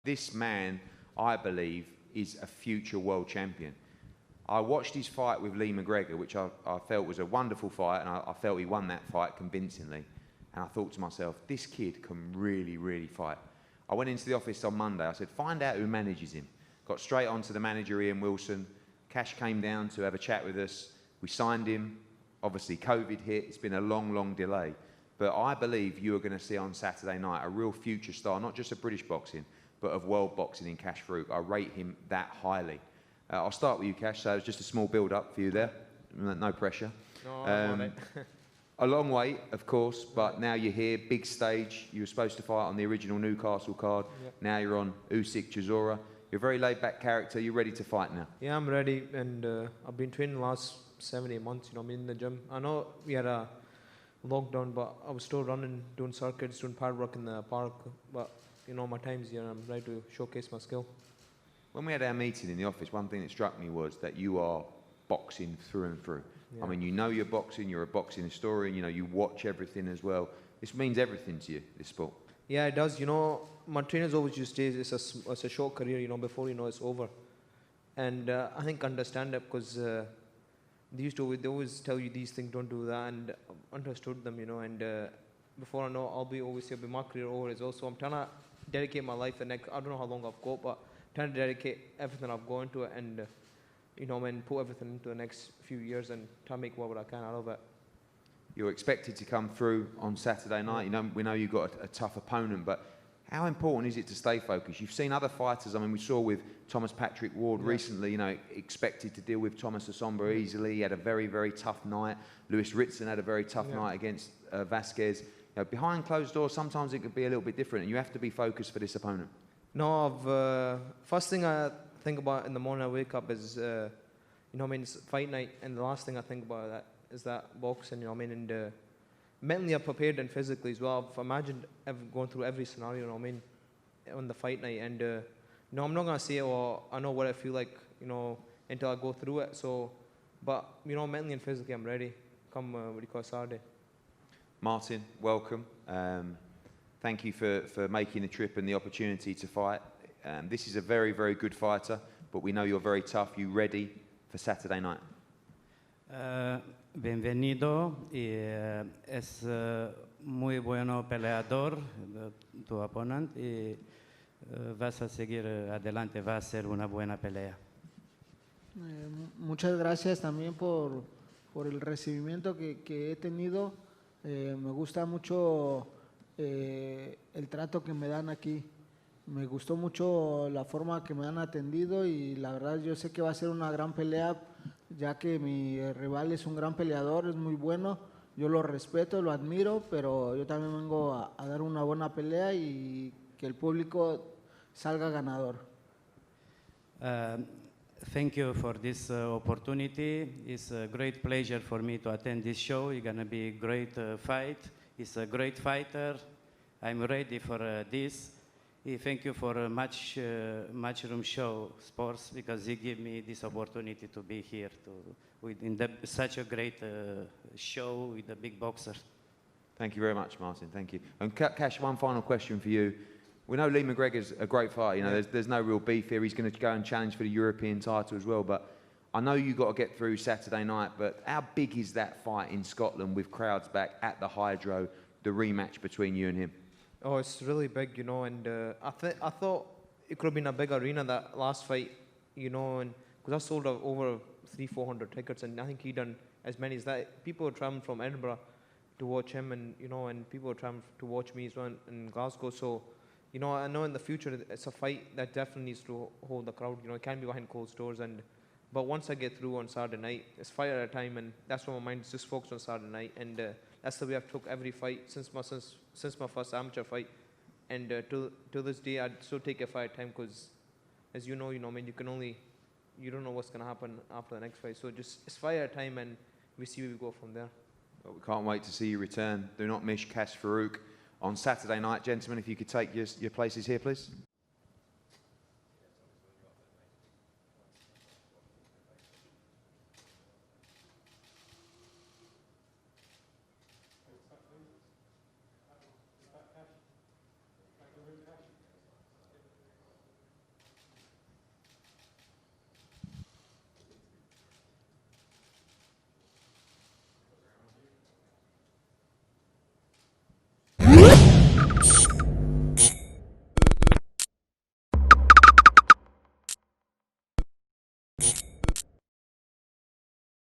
This man, I believe, is a future world champion. I watched his fight with Lee McGregor, which I felt was a wonderful fight, and I felt he won that fight convincingly. And I thought to myself, this kid can really, really fight. I went into the office on Monday. I said, find out who manages him. Got straight on to the manager, Ian Wilson. Kash came down to have a chat with us. We signed him. Obviously, COVID hit. It's been a long, long delay. But I believe you are going to see on Saturday night a real future star, not just of British boxing, but of world boxing in Kash Farooq. I rate him that highly. I'll start with you, Kash. So it's just a small build-up for you there. No pressure. No, I'm on it. A long wait, of course, but now you're here, big stage. You were supposed to fight on the original Newcastle card. Yep. Now you're on Usyk-Chisora. You're a very laid-back character. You're ready to fight now. Yeah, I'm ready, and I've been training the last 7-8 months. You know, I'm in the gym. I know we had a lockdown, but I was still running, doing circuits, doing pad work in the park. But you know, my time's here. I'm ready to showcase my skill. When we had our meeting in the office, one thing that struck me was that you are boxing through and through. Yeah. I mean, you know you're boxing, you're a boxing historian, you know, you watch everything as well. This means everything to you, this sport. Yeah, it does. You know, my trainers always used to say it's a short career, you know, before you know it's over. And I think I understand that because they always tell you these things, don't do that, and I understood them, you know, and before I know, I'll be my career over as well. So I'm trying to dedicate my life the next, I don't know how long I've got, but trying to dedicate everything I've got into it and you know, and put everything into the next few years and try to make what I can out of it. You're expected to come through on Saturday night. You know, we know you've got a tough opponent, but how important is it to stay focused? You've seen other fighters. I mean, we saw with Thomas Patrick Ward recently, you know, expected to deal with Thomas Asomba easily. He had a very, very tough night. Lewis Ritson had a very tough night against Vasquez. You know, behind closed doors, sometimes it could be a little bit different, and you have to be focused for this opponent. No, first thing I think about in the morning I wake up is, you know, I mean, it's fight night, and the last thing I think about is that boxing, you know, I mean, and mentally I'm prepared and physically as well. I've imagined going through every scenario, you know, I mean, on the fight night, and you know, I'm not gonna say, oh, I know what I feel like, you know, until I go through it. So, but you know, mentally and physically, I'm ready. Come, Saturday. Martin, welcome. Thank you for making the trip and the opportunity to fight. This is a very, very good fighter, but we know you're very tough. You ready for Saturday night? Bienvenido. Es muy bueno peleador, tu oponente, y vas a seguir adelante. Va a ser una buena pelea. Muchas gracias también por el recibimiento que he tenido. Me gusta mucho el trato que me dan aquí. Me gustó mucho la forma que me han atendido y la verdad yo sé que va a ser una gran pelea, ya que mi rival es un gran peleador, es muy bueno. Yo lo respeto, lo admiro, pero yo también vengo a dar una buena pelea y que el público salga ganador. Thank you for this opportunity. It's a great pleasure for me to attend this show. It's going to be a great fight. He's a great fighter. I'm ready for this. Thank you for Matchroom Show Sports, because he gave me this opportunity to be here such a great show with the big boxer. Thank you very much, Martin. Thank you. And Kash, one final question for you. We know Lee McGregor's a great fighter. You know, there's no real beef here. He's going to go and challenge for the European title as well. But I know you've got to get through Saturday night. But how big is that fight in Scotland with crowds back at the Hydro, the rematch between you and him? Oh, it's really big, you know. And I thought it could have been a big arena, that last fight, you know, and because I sold over 300-400 tickets, and I think he done as many as that. People are traveling from Edinburgh to watch him, and you know, and people are traveling to watch me as well in Glasgow. So, you know, I know in the future it's a fight that definitely needs to hold the crowd. You know, it can't be behind closed doors. But once I get through on Saturday night, it's fight at a time, and that's where my mind is just focused on Saturday night. And that's the way I've took every fight since my first amateur fight. And to this day, I'd still take a fight at a time, because, as you know, I mean, you don't know what's going to happen after the next fight. So it's fight at a time, and we see where we go from there. Well, we can't wait to see you return. Do not miss Kash Farooq on Saturday night. Gentlemen, if you could take your places here, please.